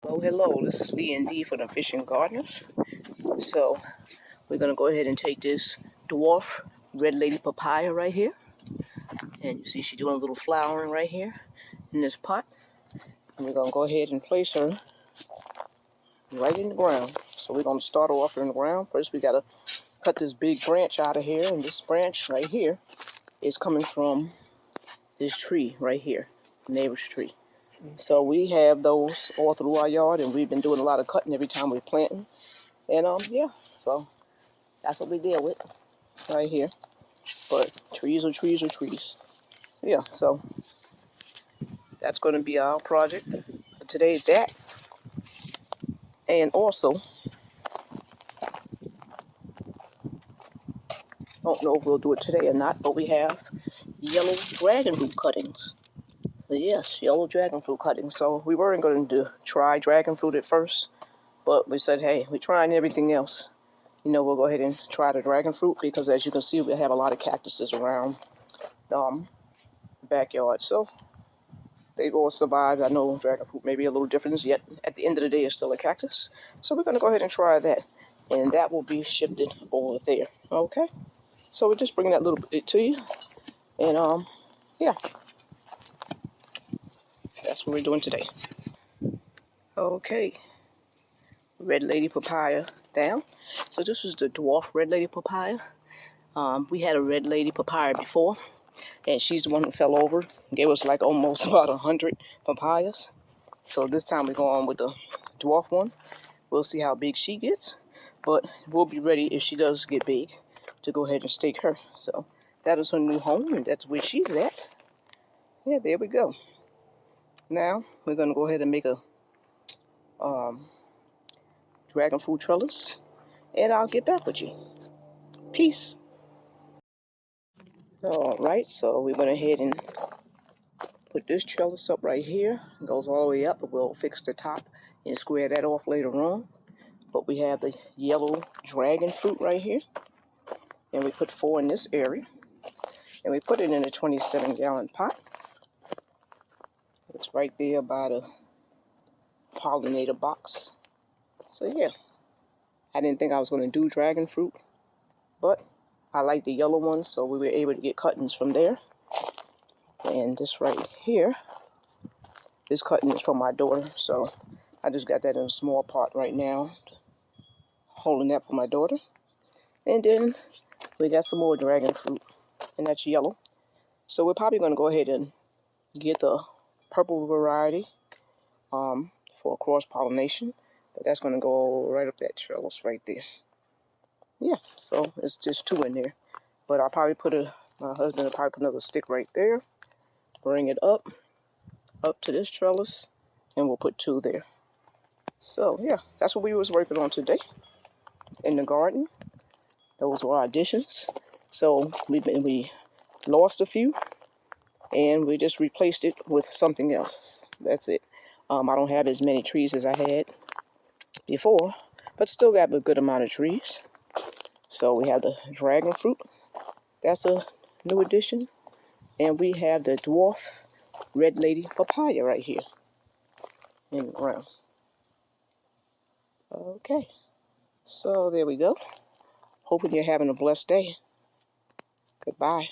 Well, hello, this is B&D for the Fishing Gardeners. So, we're going to go ahead and take this dwarf red lady papaya right here. And you see she's doing a little flowering right here in this pot. And we're going to go ahead and place her right in the ground. So we're going to start her off in the ground. First, we got to cut this big branch out of here. And this branch right here is coming from this tree right here, neighbor's tree. So we have those all through our yard, and we've been doing a lot of cutting every time we're planting. And yeah, so that's what we deal with right here. But trees are trees are trees. Yeah, so that's going to be our project for today. That, and also, don't know if we'll do it today or not, but we have yellow dragon fruit cuttings. Yes, yellow dragon fruit cuttings. So we weren't going to try dragon fruit at first, but we said, hey, we're trying everything else. You know, we'll go ahead and try the dragon fruit because, as you can see, we have a lot of cactuses around the backyard. So they've all survived. I know dragon fruit may be a little different, yet at the end of the day, it's still a cactus. So we're going to go ahead and try that, and that will be shifted over there. Okay? So we're just bringing that little bit to you, and yeah, that's what we're doing today. Okay, red lady papaya down. So this is the dwarf red lady papaya. We had a red lady papaya before, and she's the one who fell over and gave us like almost about 100 papayas. So this time we're going with the dwarf one. We'll see how big she gets, but we'll be ready if she does get big to go ahead and stake her. So that is her new home, and that's where she's at. Yeah, there we go. Now we're gonna go ahead and make a dragon fruit trellis, and I'll get back with you. Peace. All right, so we went ahead and put this trellis up right here. It goes all the way up, but we'll fix the top and square that off later on. But we have the yellow dragon fruit right here, and we put 4 in this area, and we put it in a 27-gallon pot. It's right there by the pollinator box. So yeah, I didn't think I was going to do dragon fruit, but I like the yellow ones, so we were able to get cuttings from there. And this right here, this cutting is from my daughter, so I just got that in a small pot right now, holding that for my daughter. And then we got some more dragon fruit, and that's yellow. So we're probably going to go ahead and get the purple variety for cross-pollination, but that's going to go right up that trellis right there. Yeah, so it's just 2 in there, but I'll probably my husband will probably put another stick right there, bring it up to this trellis, and we'll put 2 there. So yeah, that's what we was working on today in the garden. Those were our additions. So we lost a few, and we just replaced it with something else. That's it. I don't have as many trees as I had before, but still got a good amount of trees. So we have the dragon fruit. That's a new addition. And we have the dwarf red lady papaya right here in the ground. Okay. So there we go. Hoping you're having a blessed day. Goodbye.